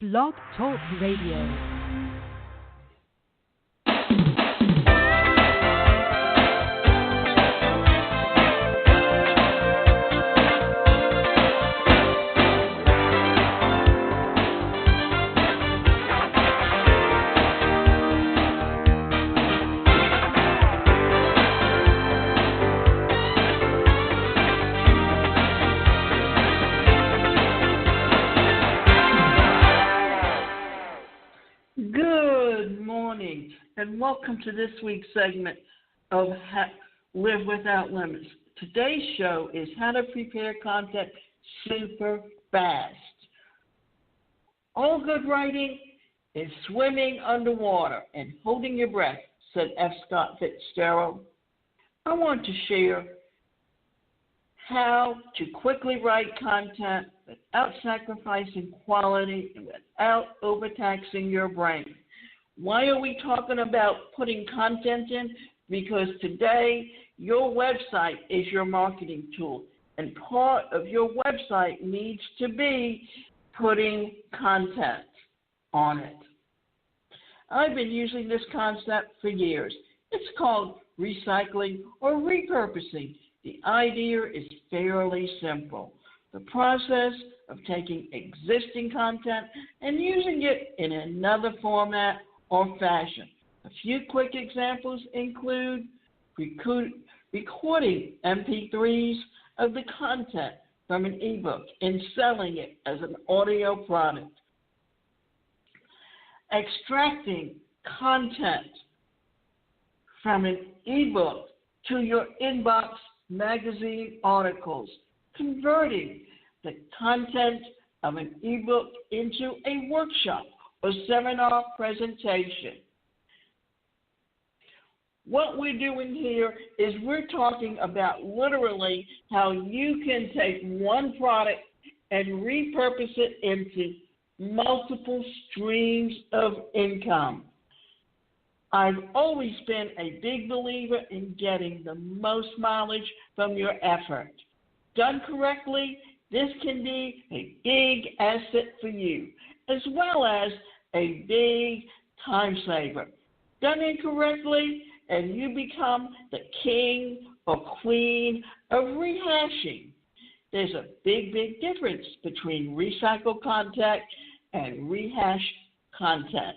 Blog Talk Radio. And welcome to this week's segment of Live Without Limits. Today's show is how to prepare content super fast. All good writing is swimming underwater and holding your breath, said F. Scott Fitzgerald. I want to share how to quickly write content without sacrificing quality and without overtaxing your brain. Why are we talking about putting content in? Because today, your website is your marketing tool, and part of your website needs to be putting content on it. I've been using this concept for years. It's called recycling or repurposing. The idea is fairly simple. The process of taking existing content and using it in another format or fashion. A few quick examples include recording MP3s of the content from an ebook and selling it as an audio product. Extracting content from an ebook to your inbox magazine articles. Converting the content of an ebook into a workshop or seminar presentation. What we're doing here is we're talking about literally how you can take one product and repurpose it into multiple streams of income. I've always been a big believer in getting the most mileage from your effort. Done correctly, this can be a big asset for you, as well as a big time saver. Done incorrectly, and you become the king or queen of rehashing. There's a big difference between recycled content and rehash content.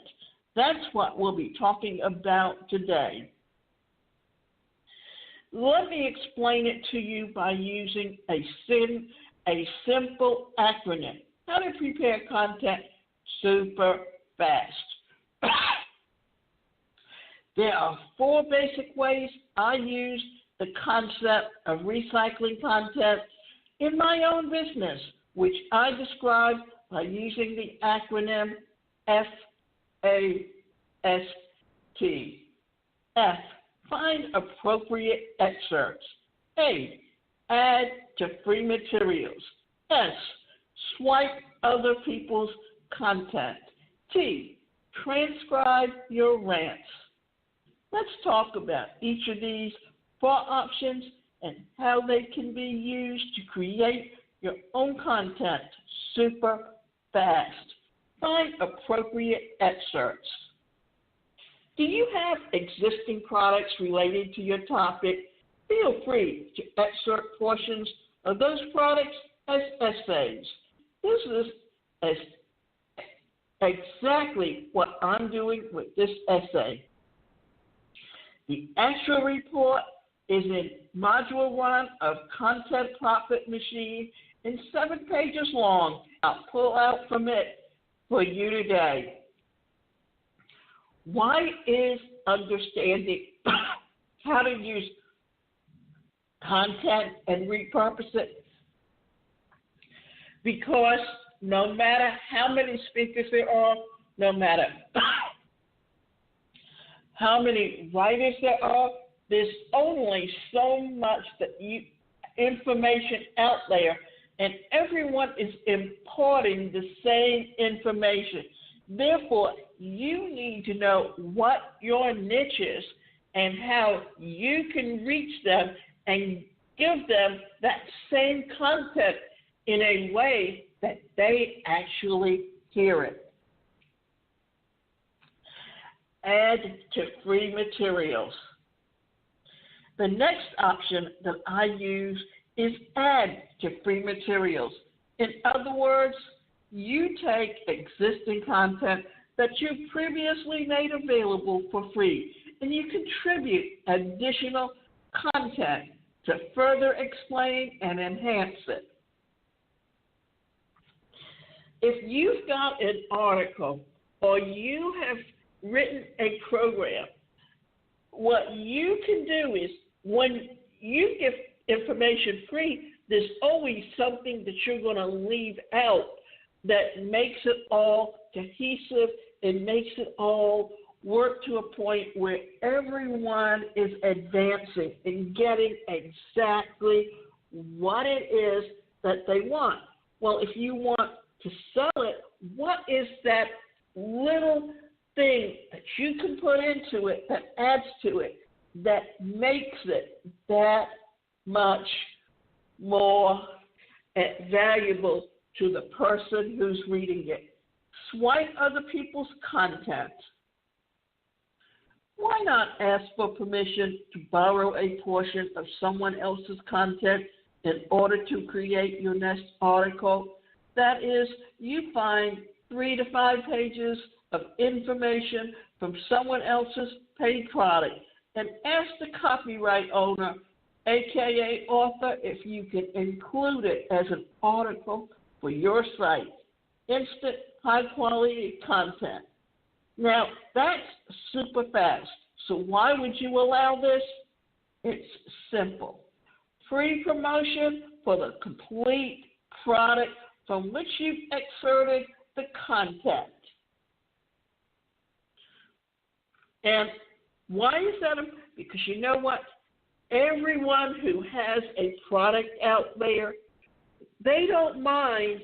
That's what we'll be talking about today. Let me explain it to you by using a simple acronym. How to prepare content super fast. There are 4 basic ways I use the concept of recycling content in my own business, which I describe by using the acronym F.A.S.T. F, find appropriate excerpts. A, add to free materials. S, swipe other people's content. T, transcribe your rants. Let's talk about each of these 4 options and how they can be used to create your own content super fast. Find appropriate excerpts. Do you have existing products related to your topic? Feel free to excerpt portions of those products as essays. This is exactly what I'm doing with this essay. The actual report is in Module 1 of Content Profit Machine and 7 pages long. I'll pull out from it for you today. Why is understanding how to use content and repurpose it? Because no matter how many speakers there are, no matter how many writers there are, there's only so much information out there, and everyone is imparting the same information. Therefore, you need to know what your niche is and how you can reach them and give them that same content in a way that they actually hear it. add to free materials. The next option that I use is add to free materials. In other words, you take existing content that you previously made available for free, and you contribute additional content to further explain and enhance it. If you've got an article or you have written a program, what you can do is when you give information free, there's always something that you're going to leave out that makes it all cohesive and makes it all work to a point where everyone is advancing and getting exactly what it is that they want. Well, if you want to sell it, what is that little thing that you can put into it that adds to it that makes it that much more valuable to the person who's reading it? Swipe other people's content. Why not ask for permission to borrow a portion of someone else's content in order to create your next article? That is, you find 3 to 5 pages of information from someone else's paid product and ask the copyright owner, aka author, if you can include it as an article for your site. Instant, high-quality content. Now, that's super fast. So why would you allow this? It's simple. Free promotion for the complete product from which you've excerpted the content. And why is that? Because you know what? Everyone who has a product out there, they don't mind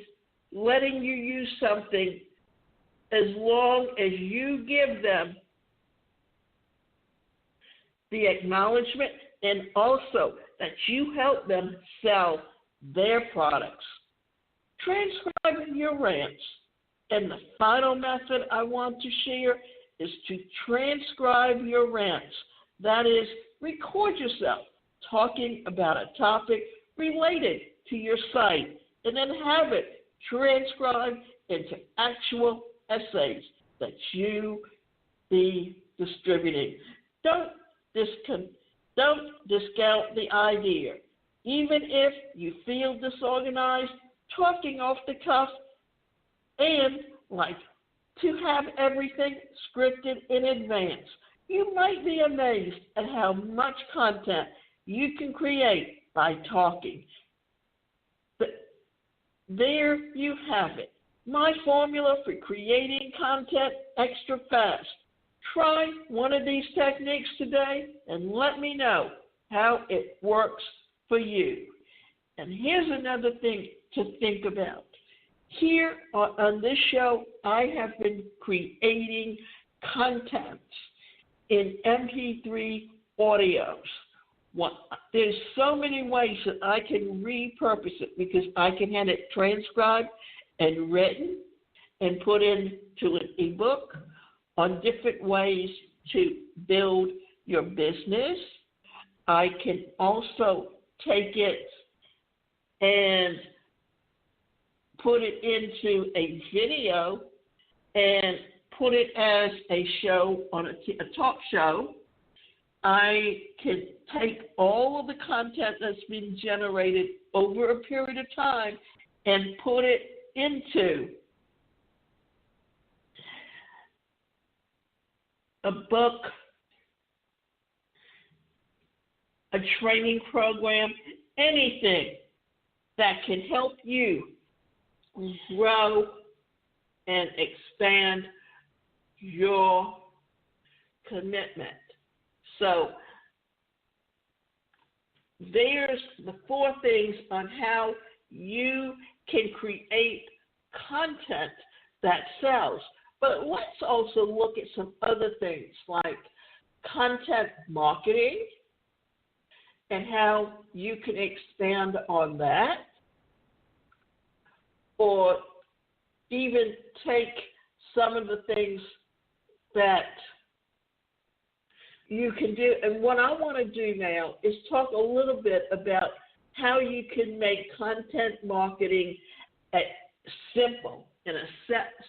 letting you use something as long as you give them the acknowledgement and also that you help them sell their products. Transcribe your rants. And the final method I want to share is to transcribe your rants. That is, record yourself talking about a topic related to your site and then have it transcribed into actual essays that you be distributing. Don't discount the idea. Even if you feel disorganized, talking off the cuff, and like to have everything scripted in advance, you might be amazed at how much content you can create by talking. But there you have it. My formula for creating content extra fast. Try one of these techniques today and let me know how it works for you. And here's another thing to think about. Here on this show, I have been creating content in MP3 audios. There's so many ways that I can repurpose it because I can have it transcribed and written and put into an ebook on different ways to build your business. I can also take it and put it into a video and put it as a show on a talk show. I can take all of the content that's been generated over a period of time and put it into a book, a training program, anything that can help you grow and expand your commitment. So there's the 4 things on how you can create content that sells. But let's also look at some other things like content marketing and how you can expand on that, or even take some of the things that you can do, and what I want to do now is talk a little bit about how you can make content marketing simple in a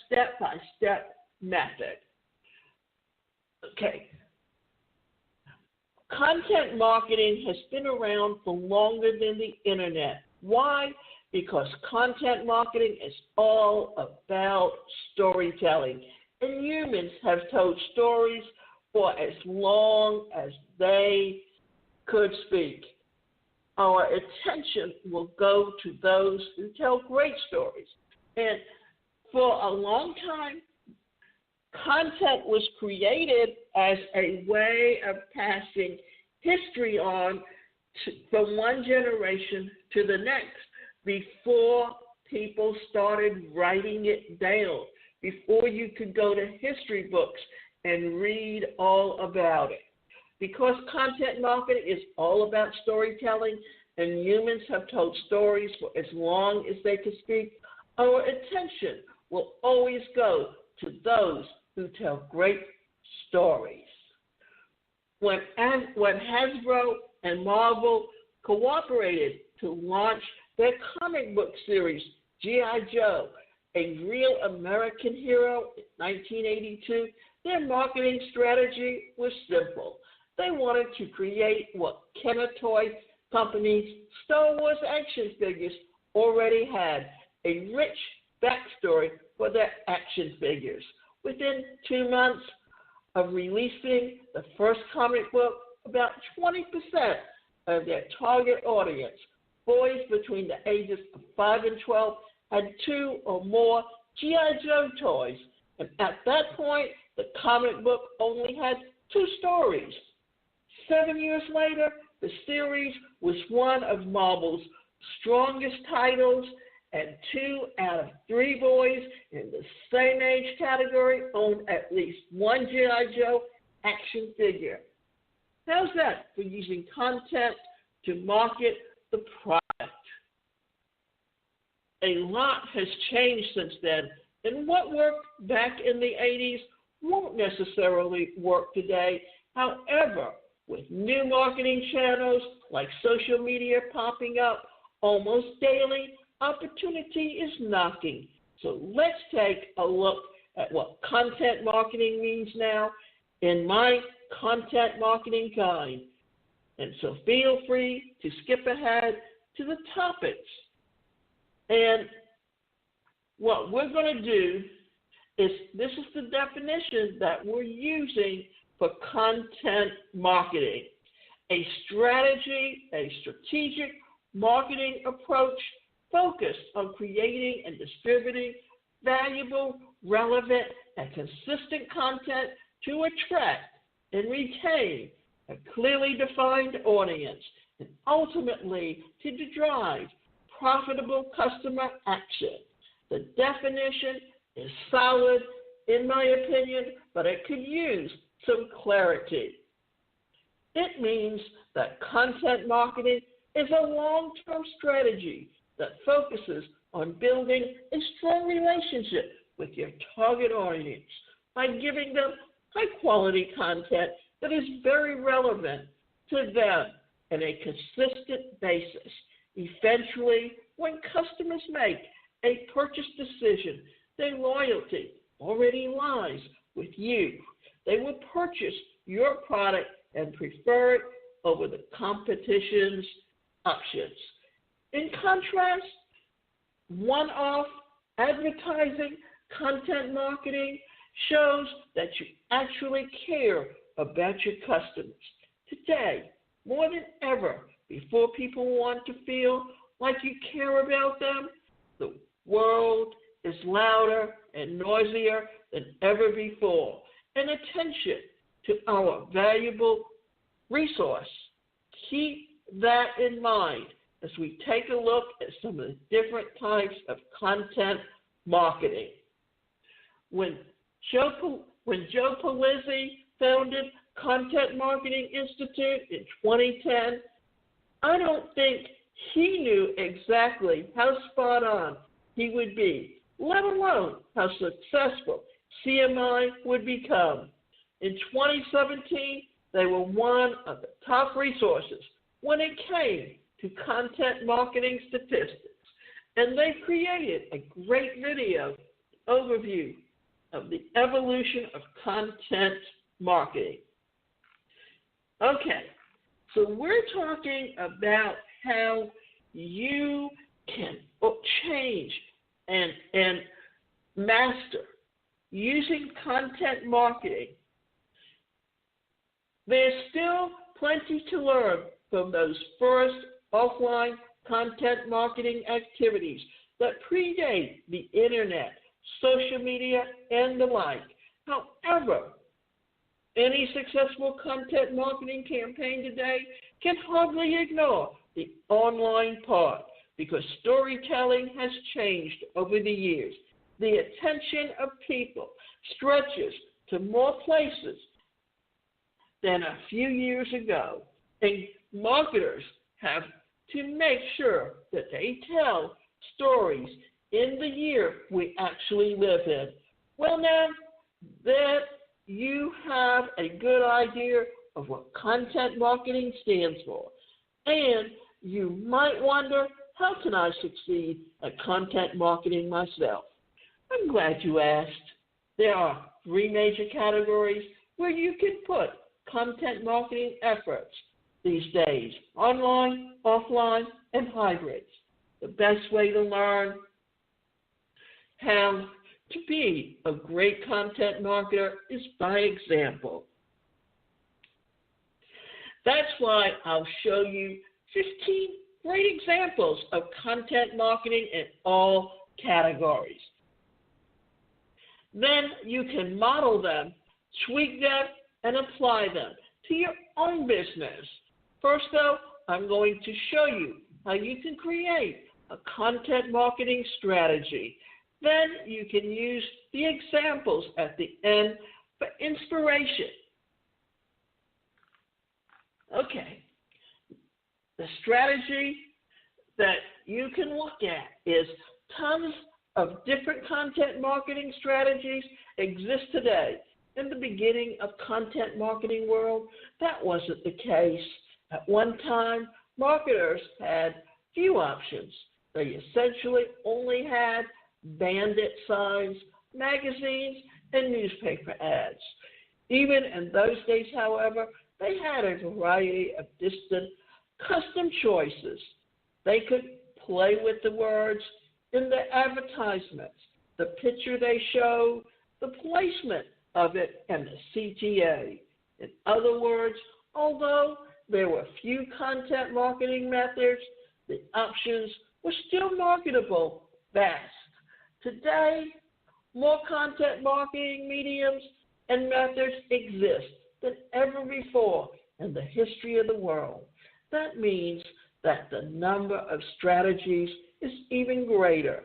step-by-step method. Okay. Content marketing has been around for longer than the internet. Why? Because content marketing is all about storytelling. And humans have told stories for as long as they could speak. Our attention will go to those who tell great stories. And for a long time, content was created as a way of passing history on from one generation to the next before people started writing it down, before you could go to history books and read all about it. Because content marketing is all about storytelling and humans have told stories for as long as they could speak, our attention will always go to those who tell great stories. When Hasbro and Marvel cooperated to launch their comic book series, G.I. Joe, a real American hero, in 1982, their marketing strategy was simple. They wanted to create what Kenner Toy Company's Star Wars action figures already had, a rich backstory for their action figures. Within 2 months of releasing the first comic book, about 20% of their target audience, boys between the ages of 5 and 12, had 2 or more G.I. Joe toys. And at that point, the comic book only had 2 stories. 7 years later, the series was one of Marvel's strongest titles, and 2 out of 3 boys in the same age category owned at least one G.I. Joe action figure. How's that for using content to market the product? A lot has changed since then, and what worked back in the 80s won't necessarily work today. However, with new marketing channels like social media popping up almost daily, opportunity is knocking. So let's take a look at what content marketing means now in my content marketing guide. And so feel free to skip ahead to the topics. And what we're going to do is, this is the definition that we're using for content marketing. A strategy, a strategic marketing approach focused on creating and distributing valuable, relevant, and consistent content to attract and retain a clearly defined audience, and ultimately to drive profitable customer action. The definition is solid, in my opinion, but it could use some clarity. It means that content marketing is a long-term strategy that focuses on building a strong relationship with your target audience by giving them high-quality content that is very relevant to them on a consistent basis. Eventually, when customers make a purchase decision, their loyalty already lies with you. They will purchase your product and prefer it over the competition's options. In contrast, one-off advertising content marketing shows that you actually care about your customers. Today, more than ever, before people want to feel like you care about them, the world is louder and noisier than ever before. And attention to our valuable resource. Keep that in mind as we take a look at some of the different types of content marketing. When Joe Pulizzi founded Content Marketing Institute in 2010, I don't think he knew exactly how spot on he would be, let alone how successful CMI would become. In 2017, They were one of the top resources when it came to content marketing statistics, and they created a great video overview of the evolution of content marketing. Okay, so we're talking about how you can change and master using content marketing. There's still plenty to learn from those first offline content marketing activities that predate the internet, social media, and the like. However, any successful content marketing campaign today can hardly ignore the online part because storytelling has changed over the years. The attention of people stretches to more places than a few years ago, and marketers have to make sure that they tell stories in the year we actually live in. Well, now that you have a good idea of what content marketing stands for, and you might wonder, how can I succeed at content marketing myself? I'm glad you asked. There are 3 major categories where you can put content marketing efforts these days: online, offline, and hybrids. The best way to learn how to be a great content marketer is by example. That's why I'll show you 15 great examples of content marketing in all categories. Then you can model them, tweak them, and apply them to your own business. First, though, I'm going to show you how you can create a content marketing strategy. Then you can use the examples at the end for inspiration. Okay, the strategy that you can look at is tons of different content marketing strategies exist today. In the beginning of content marketing world, that wasn't the case. At one time, marketers had few options. They essentially only had bandit signs, magazines, and newspaper ads. Even in those days, however, they had a variety of distant custom choices. They could play with the words in the advertisements, the picture they showed, the placement of it, and the CTA. In other words, although there were few content marketing methods, the options were still marketable fast. Today, more content marketing mediums and methods exist than ever before in the history of the world. That means that the number of strategies is even greater.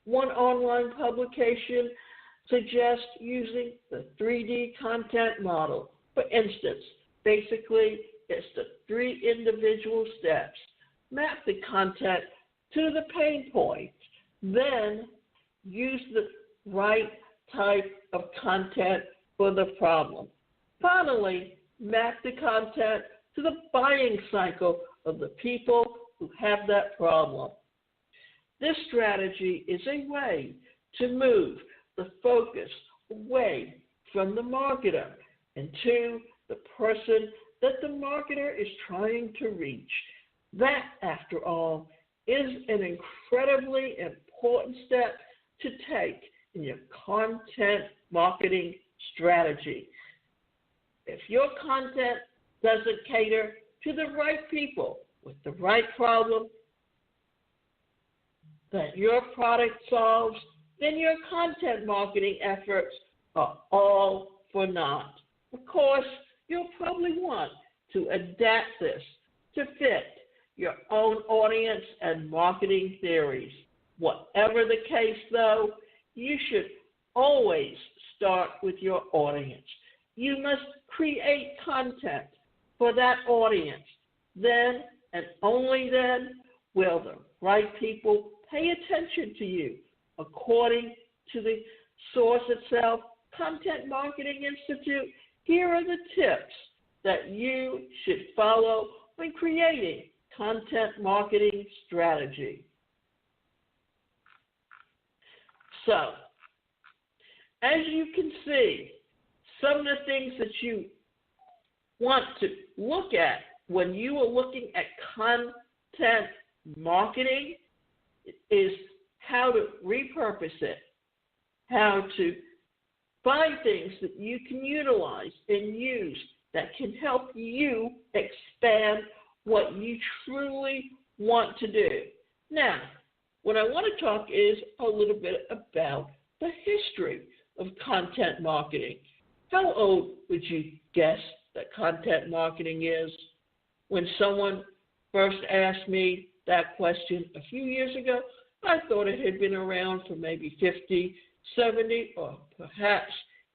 One online publication suggests using the 3D content model. For instance, basically, it's the 3 individual steps. Map the content to the pain point. Then use the right type of content for the problem. Finally, map the content to the buying cycle of the people who have that problem. This strategy is a way to move the focus away from the marketer and to the person that the marketer is trying to reach. That, after all, is an incredibly important step to take in your content marketing strategy. If your content doesn't cater to the right people with the right problem that your product solves, then your content marketing efforts are all for naught. Of course, you'll probably want to adapt this to fit your own audience and marketing theories. Whatever the case, though, you should always start with your audience. You must create content for that audience. Then and only then will the right people pay attention to you. According to the source itself, Content Marketing Institute, here are the tips that you should follow when creating content marketing strategy. So, as you can see, some of the things that you want to look at when you are looking at content marketing is how to repurpose it, how to find things that you can utilize and use that can help you expand what you truly want to do. Now, what I want to talk is a little bit about the history of content marketing. How old would you guess that content marketing is? When someone first asked me that question a few years ago, I thought it had been around for maybe 50, 70, or perhaps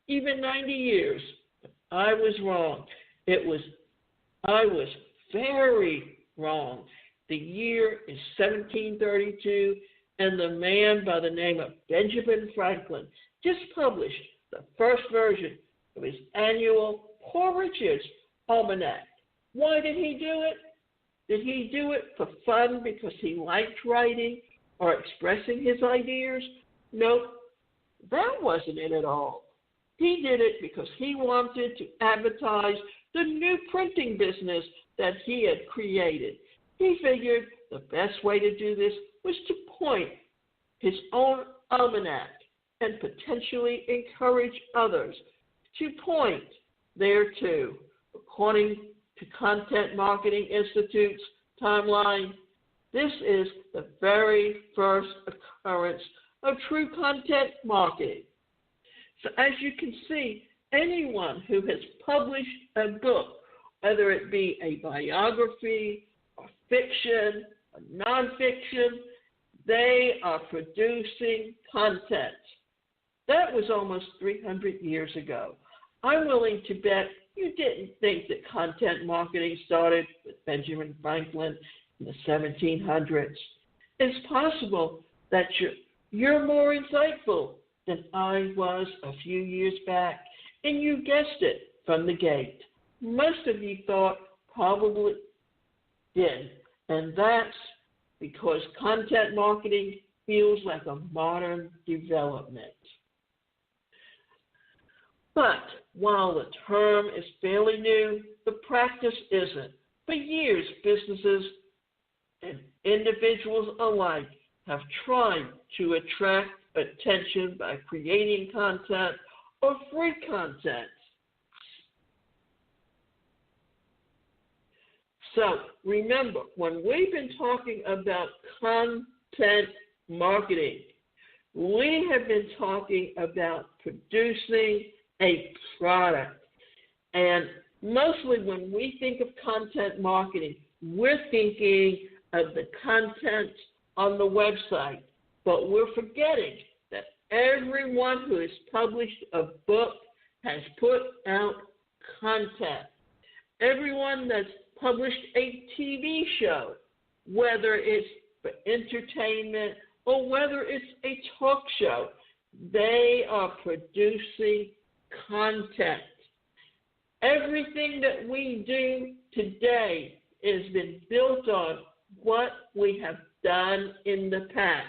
even 90 years. I was wrong. I was very wrong. The year is 1732, and the man by the name of Benjamin Franklin just published the first version of his annual Poor Richard's Almanac. Why did he do it? Did he do it for fun because he liked writing or expressing his ideas? Nope, that wasn't it at all. He did it because he wanted to advertise the new printing business that he had created. He figured the best way to do this was to point his own almanac and potentially encourage others to point there too. According to Content Marketing Institute's timeline, this is the very first occurrence of true content marketing. So as you can see, anyone who has published a book, whether it be a biography, or fiction, or nonfiction, they are producing content. That was almost 300 years ago. I'm willing to bet you didn't think that content marketing started with Benjamin Franklin in the 1700s. It's possible that you're more insightful than I was a few years back, and you guessed it from the gate. Most of you thought probably did, and that's because content marketing feels like a modern development. But while the term is fairly new, the practice isn't. For years, businesses and individuals alike have tried to attract attention by creating content or free content. So remember, when we've been talking about content marketing, we have been talking about producing a product. And mostly when we think of content marketing, we're thinking of the content on the website. But we're forgetting that everyone who has published a book has put out content. Everyone that's published a TV show, whether it's for entertainment or whether it's a talk show, they are producing content. Everything that we do today has been built on what we have done in the past.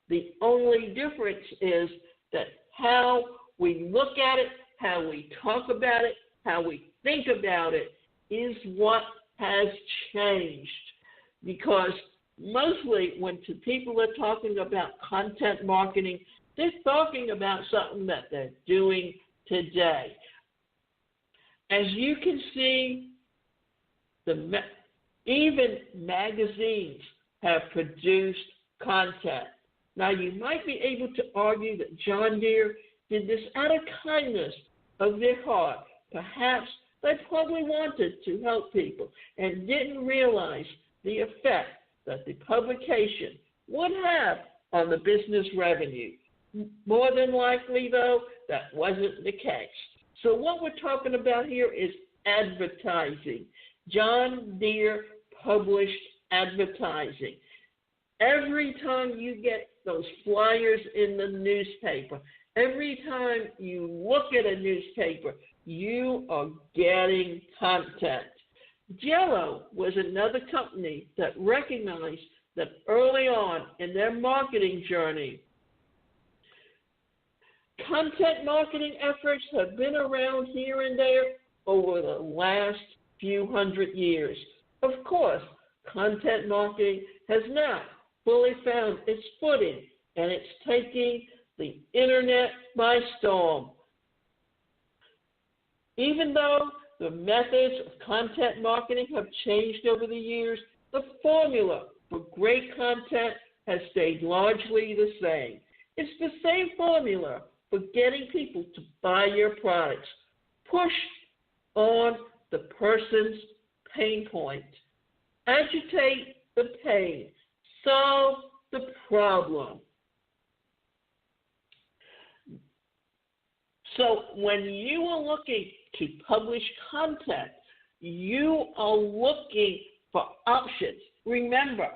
The only difference is that how we look at it, how we talk about it, how we think about it is what has changed. Because mostly when people are talking about content marketing, they're talking about something that they're doing today. As you can see, even magazines have produced content. Now, you might be able to argue that John Deere did this out of kindness of their heart. Perhaps they probably wanted to help people and didn't realize the effect that the publication would have on the business revenue. More than likely, though, that wasn't the case. So what we're talking about here is advertising. John Deere published advertising. Every time you get those flyers in the newspaper, Every time you look at a newspaper, you are getting content. Jello was another company that recognized that early on in their marketing journey, content marketing efforts have been around here and there over the last few hundred years. Of course, content marketing has not fully found its footing, and it's taking the internet by storm. Even though the methods of content marketing have changed over the years, the formula for great content has stayed largely the same. It's the same formula for getting people to buy your products. Push on the person's pain point. Agitate the pain. Solve the problem. So when you are looking to publish content, you are looking for options. Remember,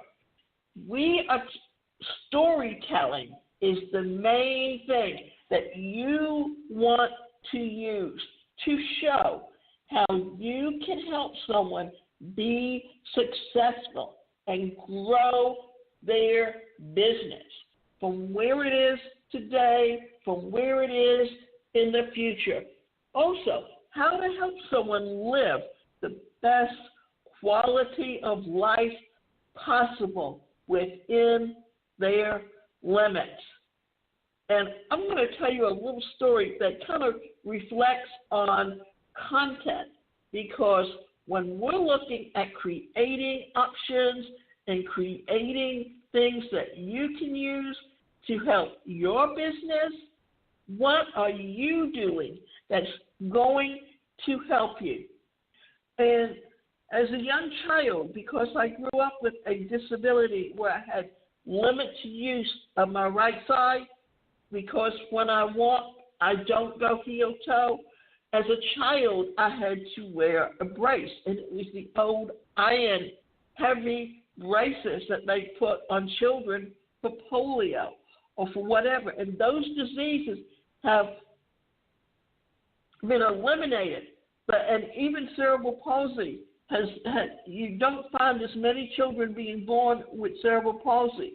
storytelling is the main thing that you want to use to show how you can help someone be successful and grow their business from where it is today, from where it is in the future. Also, how to help someone live the best quality of life possible within their limits. And I'm going to tell you a little story that kind of reflects on content, because when we're looking at creating options and creating things that you can use to help your business, what are you doing that's going to help you? And as a young child, because I grew up with a disability where I had limited use of my right side, because when I walk, I don't go heel toe. As a child, I had to wear a brace, and it was the old iron, heavy braces that they put on children for polio or for whatever. And those diseases have been eliminated. And even cerebral palsy you don't find as many children being born with cerebral palsy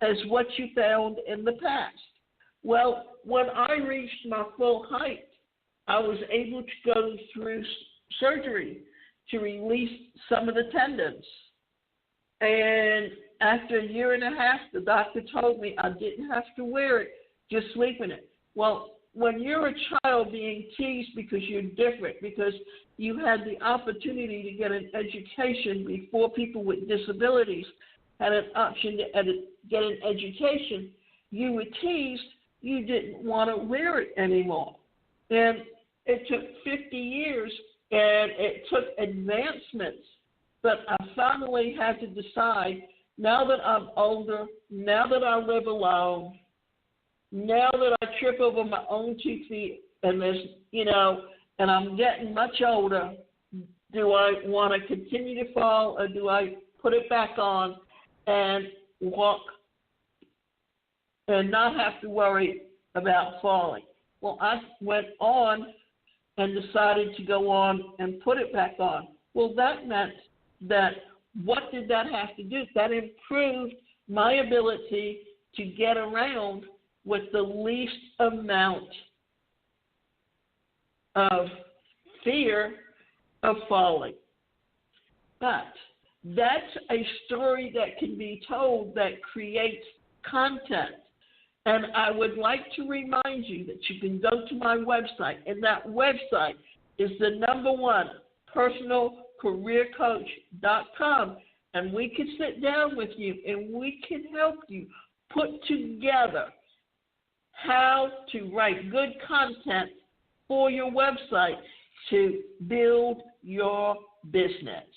as what you found in the past. Well, when I reached my full height, I was able to go through surgery to release some of the tendons. And after a year and a half, the doctor told me I didn't have to wear it, just sleep in it. Well, when you're a child being teased because you're different, because you had the opportunity to get an education before people with disabilities had an option to get an education, you were teased, you didn't want to wear it anymore. And it took 50 years, and it took advancements, but I finally had to decide, now that I'm older, now that I live alone, now that I trip over my own 2 feet, and there's, and I'm getting much older, do I want to continue to fall, or do I put it back on and walk and not have to worry about falling? Well, I went on and decided to go on and put it back on. Well, that meant that what did that have to do? That improved my ability to get around with the least amount of fear of falling. But that's a story that can be told that creates content. And I would like to remind you that you can go to my website, and that website is the #1, personalcareercoach.com. And we can sit down with you, and we can help you put together how to write good content for your website to build your business.